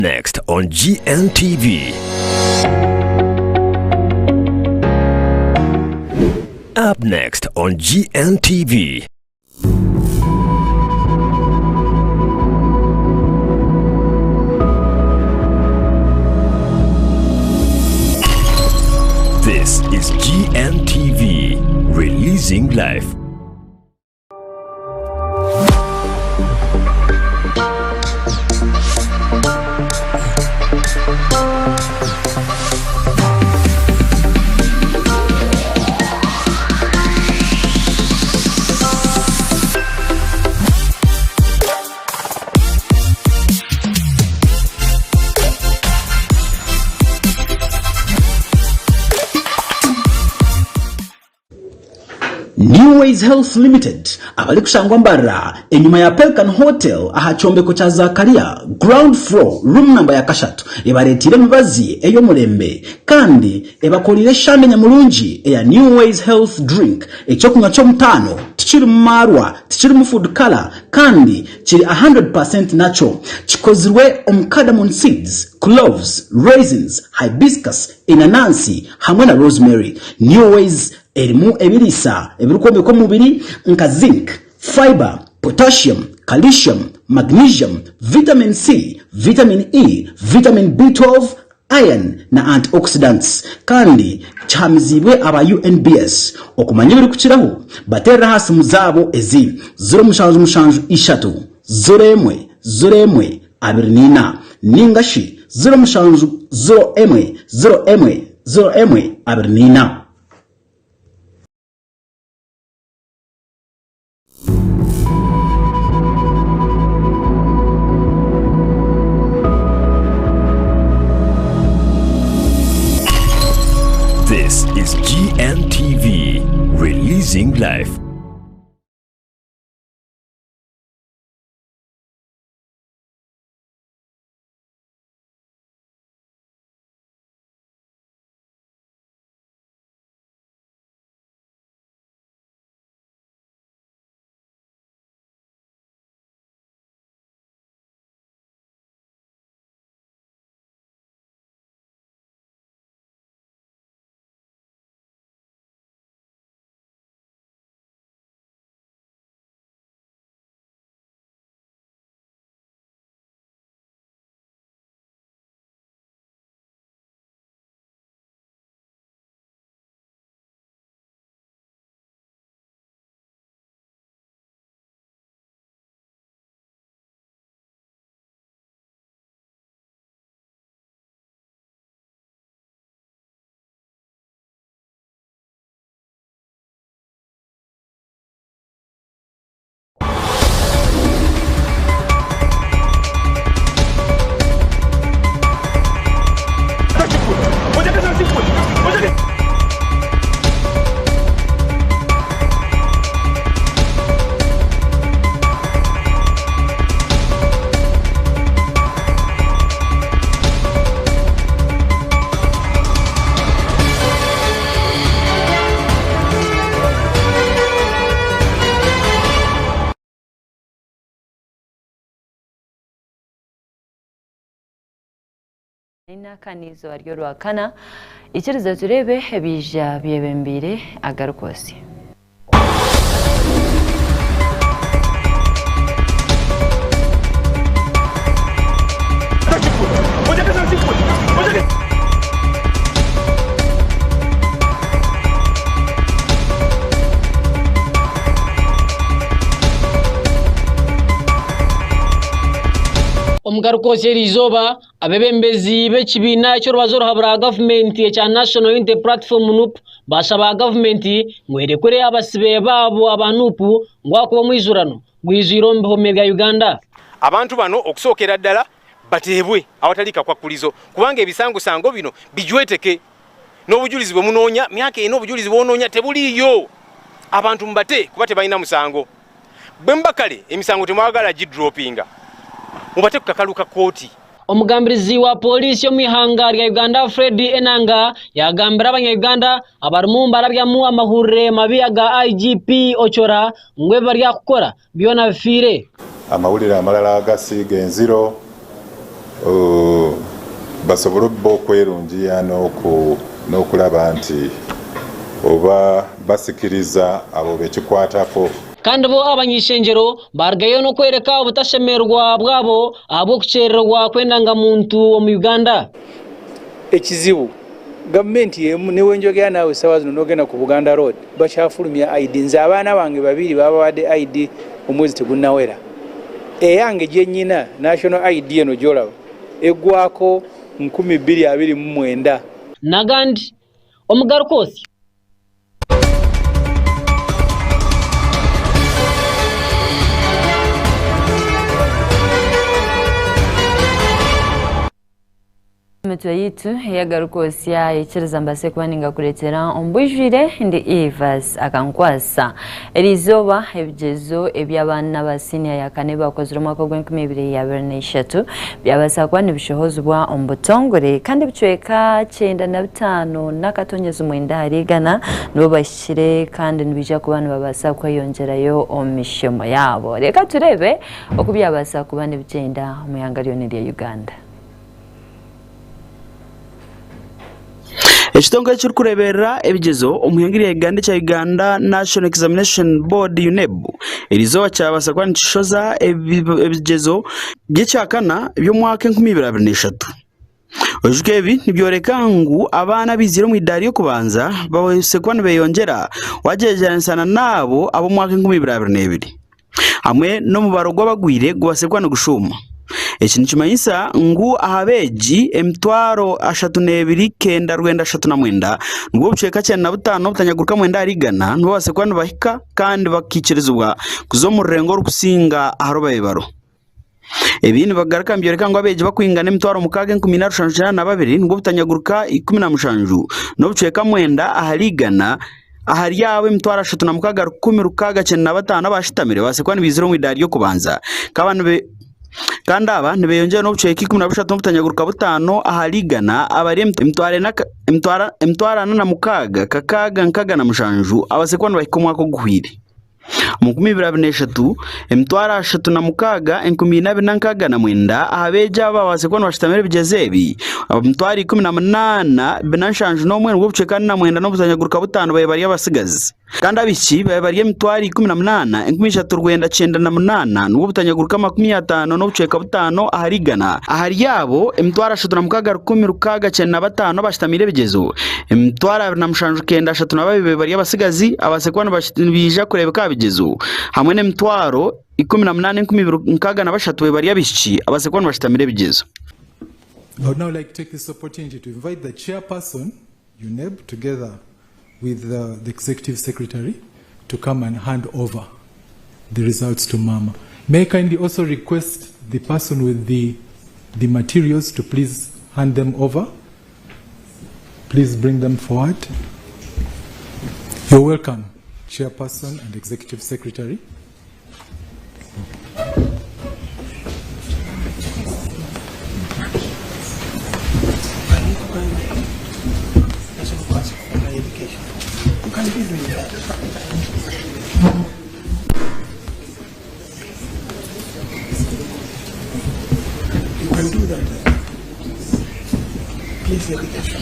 Next on Gntv. Up next on Gntv. This is Gntv, releasing life. New Ways Health Limited abali kushangwa mbara enyuma ya Pelican Hotel aha chombeko cha Zakaria ground floor room number ya kashatu ebaretire mubazi eyo mulembe kandi ebakolire shande nyamulungi eya New Ways Health drink echokunywa cyo mutano tichiri marwa tichiri mu food color kandi chiri 100% natural chikozirwe cardamom seeds, cloves, raisins, hibiscus, inanasi hamwe na rosemary. New Ways erimu ebirisa ebirukombe ko mubiri nka zinc, fiber, potassium, calcium, magnesium, vitamin C, vitamin E, vitamin B12, iron na antioxidants kandi chamizibwe aba UNBS okumanya biri kukiraho batera hasi muzabo ezi 0 abirnina ningashi 0 abirnina. This is Gntv, releasing life. Inakanizo aryo wakana ichiriza turebe ebija byebembire AGARIKWOTSYA. AGARIKWOTSYA rizoba abebembezi b'ekibina cyo rwazoro habura government ya National Unity Platform NUP basaba government mwerekure abasibe babo abanupu ngwako mwizurano gwiziro mbome bya Uganda. Abantu bano okusokera ddala batebwe awatalika kwa kulizo kubanga ebisango sango bino bijweteke n'obujulizi bwe munoonya myaka eno obujulizi bwonoonya tebuliyo abantu mbate kubate balina musango bwembakale emisango temwagala gidropinga mubate kukakaluka koti. Omugambirizi wa polisi yo mihanga ya Uganda Fred Enanga yagambira abanyayuganda abarumumba rabyamu amahurire mabi aga IGP Ochora ngwe bari yakukora byona bifire amawulire amalala agasiga enziro basobole okwerungiya n'okulaba nti oba basikiriza abo bekikwatako. Kandi bo abanyishengero bargayo no kwereka obutashemerwa bwabo abokucererwa kwendanga muntu omu Uganda. Ekizibu gavumenti yemu newe njogera nawe sawa zino nogenda ku Buganda Road bakyafulumya ID nze abaana bange babiri babawadde ID omwezi tegunnawera. Eyange gye nnyina national ID eno gyolaba eggwako 2029. Nagandi omugarukosya Mitwe yitu yagarukosya ekiriza mbase kubaninga kuletera ombwijwire ndi EVAS akankwasa erizoba ebigezo eby'abaana ba senior ya kane bakozere omwaka gw'2023 byabasa kuba nibishohozebwa omu butongore kandi bicweka 95 n'akatonyezo mwenda harigana nibo bashyire kandi nibija kuba nibabasa kweyongerayo omu mishomo yabo. Reka turebe oku byabasa kuba nibigenda mu ihanga lyona erya Uganda. Ekitongole kiri kureberera ebigezo omuhingire Uganda kya Uganda National Examination Board UNEB erizoba kyabasa kuba nikishoza ebigezo by'ekyakana by'omwaka 2023. Ojuke ebi nibyoreka ngu abaana bizire mu idari y'okubanza bawese kuba nibeyongera wajejanisana nabo ab'omwaka 2022 hamwe n'omubaro gw'abagwire gwabase kuba nigushuma. Eki nikimanyisa ngu ahabeegi emitwaro 32,939 nibwo bucweka 95 butanyaguruka mwenda harigana nibo base kuba nibahika kandi bakikirizibwa kuza omu rurengo rukusinga aharo bayebaro. Ebi nibagaruka mbyoreka ngu abeegi bakwingana emitwaro 6,152 nibwo butanyaguruka 17 n'obucweka mwenda aharigana ahari yawe emitwaro 36,195 abashitamire base kuba nibizire mu idari y'okubanza kandi aba nibeyongera n'obucweka 13 butanyaguruka 5 aharigana abari emitwaro 46,657 abase kuba nibahika omwaka oguhwire. Mu 2023 emitwaro 36,269 ahabeegi aba base kuba nibashitamira ebigezo ebi emitwaro 18,771 nibwo bucweka 9 n'obutanyaguruka 5 bari abasigazi kandi abiki bari emitwaro 18,398 nibwo butanyaguruka 50 n'obucweka 5 aharigana ahari yabo emitwaro 36,695 bashitamira ebigezo emitwaro 27,932 bari abasigazi abase kuba nibija kurebeka bigezo hamwe n'emitwaro 18,263 bari abishiki abase kuba nibashitamira ebigezo. I would now like to take this opportunity to invite the chairperson, UNEB, together with the executive secretary to come and hand over the results to Mama. May I kindly also request the person with the materials to please hand them over. Please bring them forward. You're welcome, chairperson and executive secretary. You can do that. Please, education.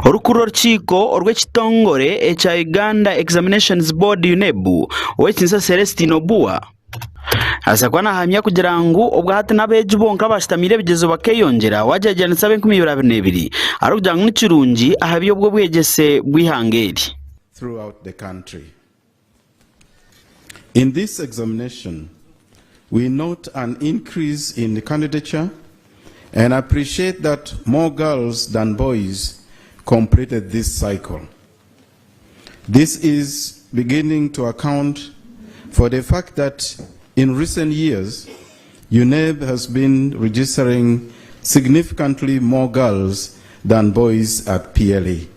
Orukuro rukiko orw'ekitongore ekya Uganda Examinations Board UNEB ow'ekinsa Celestine Obua asa kuba nahamya kugira ngu obwo hati n'abeegi bonka bashitamire ebigezo bakeyongera wajejanisa 2022 ari kugira ngu nikirungi ahabi obwo bwegese bw'ihanga eri throughout the country. In this examination, we note an increase in the candidature and appreciate that more girls than boys completed this cycle. This is beginning to account for the fact that in recent years, UNEB has been registering significantly more girls than boys at PLA.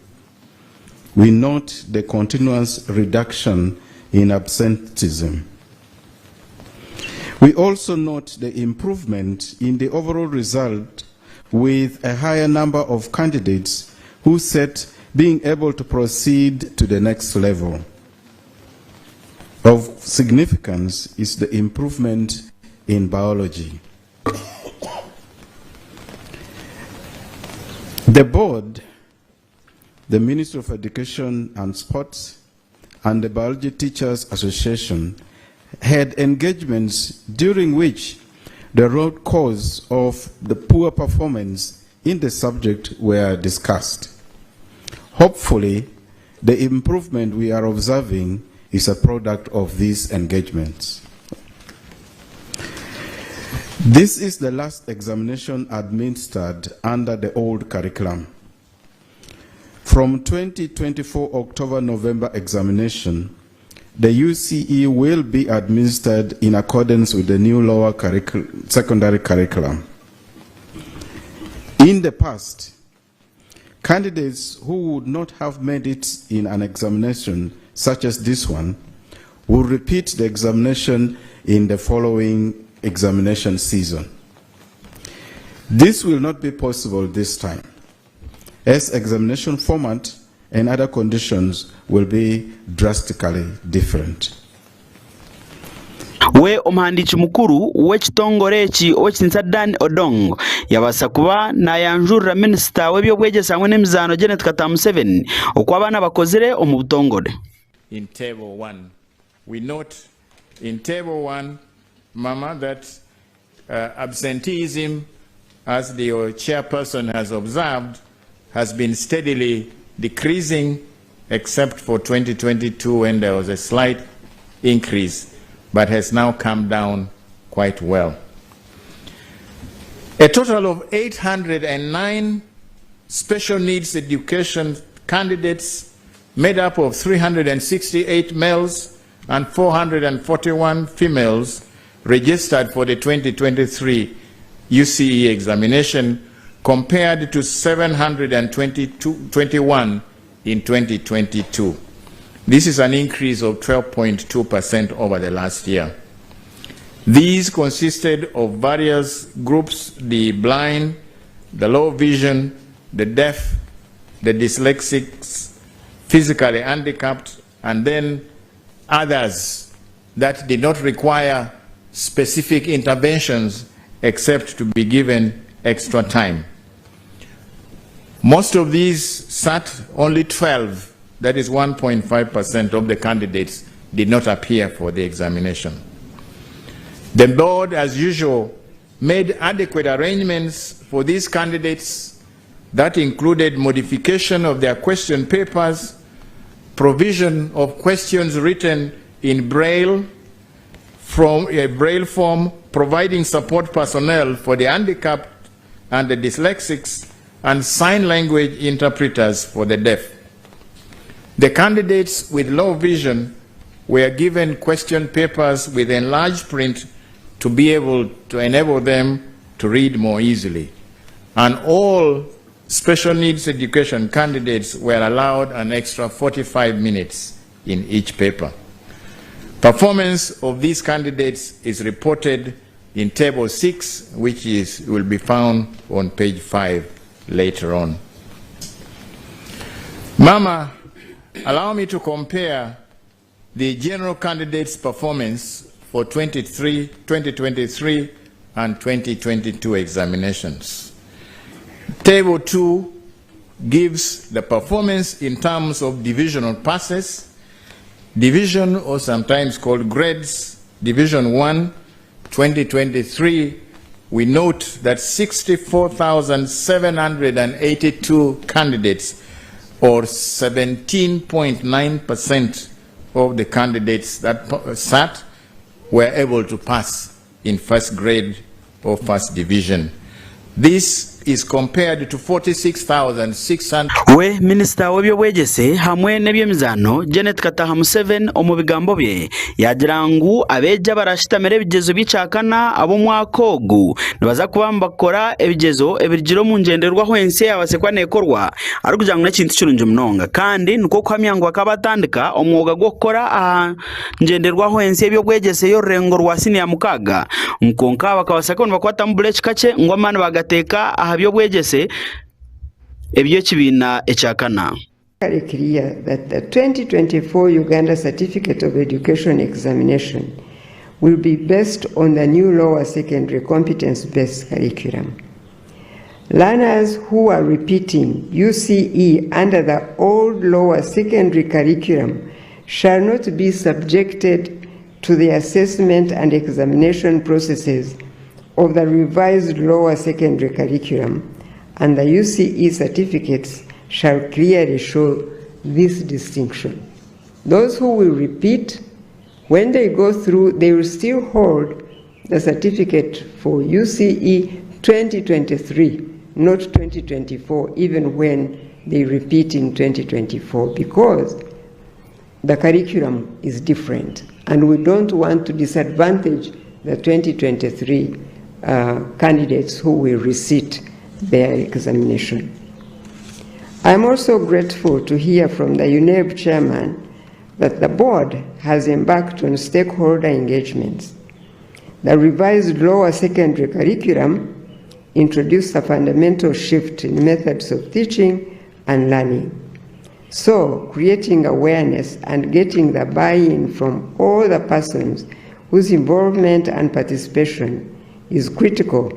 We note the continuous reduction in absenteeism. We also note the improvement in the overall result with a higher number of candidates who said being able to proceed to the next level. Of significance is the improvement in biology. The board, the Ministry of Education and Sports, and the Biology Teachers Association had engagements during which the root cause of the poor performance in the subject were discussed. Hopefully, the improvement we are observing is a product of these engagements. This is the last examination administered under the old curriculum. From 2024 October-November examination, the UCE will be administered in accordance with the new lower secondary curriculum. In the past, candidates who would not have made it in an examination such as this one will repeat the examination in the following examination season. This will not be possible this time, as examination format and other conditions will be drastically different. We omuhandiki mukuru w'ekitongore eki ow'ekinsa Dan Odong yabasa kuba nayanjurira minisita w'ebyobwegyesa hamwe n'emizaano Janet Kata Museveni okwa abaana bakozire omu butongore. In table 1, we note in table 1, Mama, that absenteeism, as the chairperson has observed, has been steadily decreasing, except for 2022 when there was a slight increase, but has now come down quite well. A total of 809 special needs education candidates made up of 368 males and 441 females registered for the 2023 UCE examination, compared to 721 in 2022. This is an increase of 12.2% over the last year. These consisted of various groups: the blind, the low vision, the deaf, the dyslexics, physically handicapped, and then others that did not require specific interventions except to be given extra time. Most of these sat, only 12, that is 1.5% of the candidates, did not appear for the examination. The board, as usual, made adequate arrangements for these candidates that included modification of their question papers, provision of questions written in Braille from a Braille form, providing support personnel for the handicapped and the dyslexics, and sign language interpreters for the deaf. The candidates with low vision were given question papers with enlarged print to be able to enable them to read more easily. And all special needs education candidates were allowed an extra 45 minutes in each paper. Performance of these candidates is reported in table 6, which will be found on page 5 later on. Mama, allow me to compare the general candidates' performance for 2023 and 2022 examinations. Table 2 gives the performance in terms of divisional passes. Division, or sometimes called grades, Division 1, 2023, we note that 64,782 candidates, or 17.9% of the candidates that sat, were able to pass in first grade or first division. This is compared to 46,600. We Minister w'ebyobwegyese hamwe n'ebyemizano Janet Kata Museveni omu bigambo bye yagira ngu abeja barashitamira ebigezo bicakana abo mwaka ogu nibaza kuba bakora ebigezo ebirigiro mu ngenderwaho ensi yabasekwa nekorwa ari kugira ngo n'ekintu kirungi munonga kandi niko kuhamya ngo akabatandika omwuga gwo gukora aha ngenderwaho ensi ebyobwegyese yo rengo rwa senior mukaga nkonka bakabasaka bakwata mu buleki kake ngo amana bagateka aha by'obwegese eby'ekibiina ekyakana. Very clear that the 2024 Uganda Certificate of Education examination will be based on the new lower secondary competence-based curriculum. Learners who are repeating UCE under the old lower secondary curriculum shall not be subjected to the assessment and examination processes of the revised lower secondary curriculum, and the UCE certificates shall clearly show this distinction. Those who will repeat, when they go through, they will still hold the certificate for UCE 2023, not 2024, even when they repeat in 2024, because the curriculum is different, and we don't want to disadvantage the 2023 candidates who will resit their examination. I'm also grateful to hear from the UNEB chairman that the board has embarked on stakeholder engagements. The revised lower secondary curriculum introduced a fundamental shift in methods of teaching and learning. So, creating awareness and getting the buy-in from all the persons whose involvement and participation is critical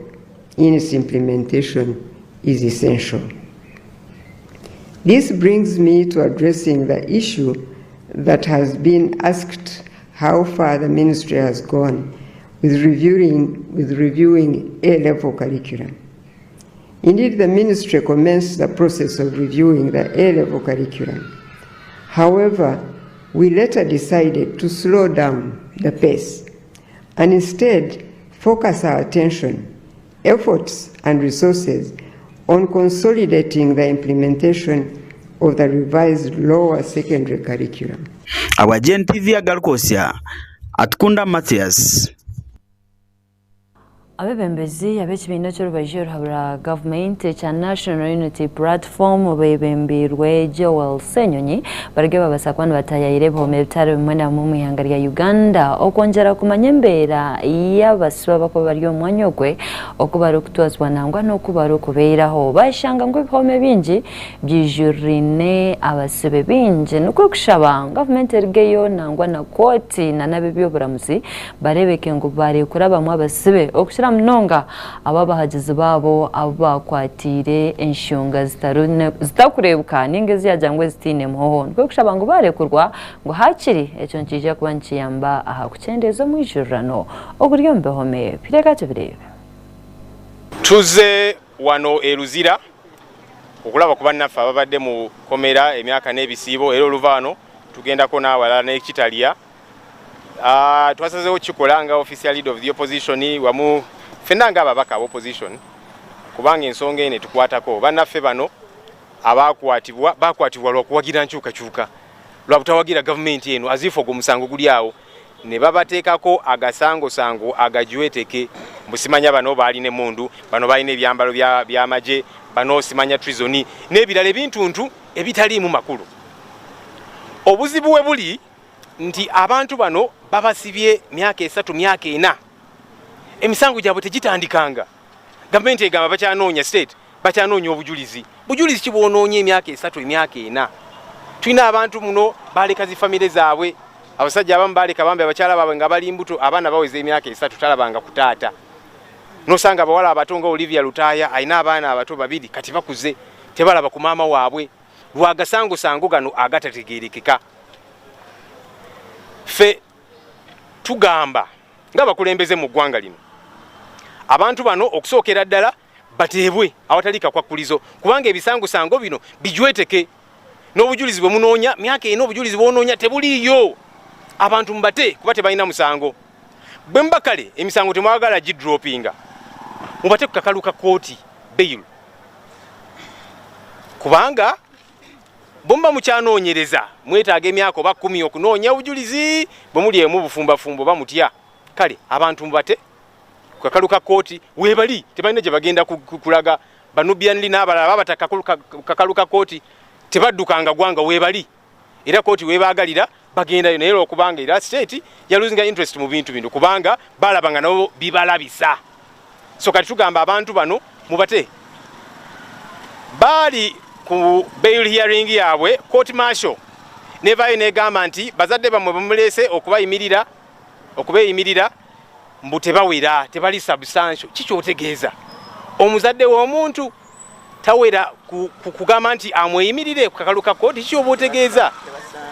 in its implementation is essential. This brings me to addressing the issue that has been asked, how far the ministry has gone with reviewing A-level curriculum. Indeed, the ministry commenced the process of reviewing the A-level curriculum. However, we later decided to slow down the pace and instead focus our attention, efforts, and resources on consolidating the implementation of the revised lower secondary curriculum. Our Gntv AGARIKWOTSYA Atkunda Matthias. Abebembezi abekibiina ky'olubajjo olw'obwa gavumenti ekya National Unity Platform bebembirwe Joel Senyonyi barage babasakwa nibatayayire bihome ebitaro bimwe na bimwe mu ihanga lya Uganda okwongera kumanya embeera y'abasibe abakuba bari omu mwanya ogwe okuba ari okutwazibwa nangwa n'okuba ari okubeeraho bashanga ngu ebihome bingi bijurine abasibe bingi nikwo kushaba gavumenti erigeyo nangwa na kooti na n'abebyoburamuzi barebeke ngu barekurabamu abasibe okushira mnonga ababahagizi babo abakwatire enshonga zitakurebuka n'ingezi yajangwe zitine muhoho nikwo kushaba ngo barekurwa ngo hakiri ekyo nkije kuba nkiyamba aha kucendeza mu ijurano oguryo mbehome pireka tubirebe tuze wano eruzira okulaba ku bannaffe ababadde mu komera emyaka n'ebisiibo era oluvaano tugendako n'awalala n'ekitaliya twasazeewo kikola nga official leader of the opposition wamu fenna nga ababaka aba opposition kubanga ensonga ene tukwatako bannaffe bano bakwatibwa lwakuwagira nkyukakyuka lwabutawagira gavumenti eno azifu ogwo musango guli awo ne babateekako agasangosango agajweteke musimanya bano baali ne mundu bano balina ebyambalo by'amagye bano simanya trizoni n'ebirala ebintuntu ebitaliimu makulu. Obuzibu we buli nti abantu bano babasibye myaka 3 myaka 4 emisango gyabwe tegitandikanga gavumenti egamba bakyanoonya state bakyanoonya obujulizi kibwonoonye emyaka 3 emyaka 4 tulina abantu muno baleka zifamire zaabwe abasajja abamu baleka bambe abakyala baabwe nga bali mbuto abaana baweze emyaka 3 talabanga kutaata nosanga abawala abato nga Olivia Lutaya alina abaana abato 2 kati bakuze tebalaba ku maama waabwe lwagasango gano agatategeerekeka. Fe tugamba nga bakulembeze mu ggwanga lino abantu bano okusookera ddala bateebwe awatalika kwakkulizo kubanga ebisango bino bijweteke n'obujulizi bwe munoonya myaka eno obujulizi bwonoonya tebuliiyo abantu mbate kuba tebalina musango bwe mbakale emisango temwagala gidropinga mubate kukakaluka kooti bail kubanga bomba mukyanoonyereza mwetaaga emyaka oba 10 okunoonya obujulizi bwe muli emu bufumbo bamutya kale abantu mubate kukakaluka kooti webali tebalina gye bagenda kulaga banubianli n'abalala babataka kukakaluka kooti tebaddukanga gwanga webali era kooti webagalira bagendayo naye okubanga era state ya losing interest mu bintu bino kubanga balabanga nabo bibalabisa so kati tugamba abantu bano mubate baali ku bail hearing yaabwe court martial nevayo negamba nti bazadde bamwe bamulese okubeeyimirira mbu tebawera tebali substantial. Kikyotegeeza omuzadde w'omuntu tawera kugamba nti amweyimirire ku kakalu ka kooti. Kikyoba otegeeza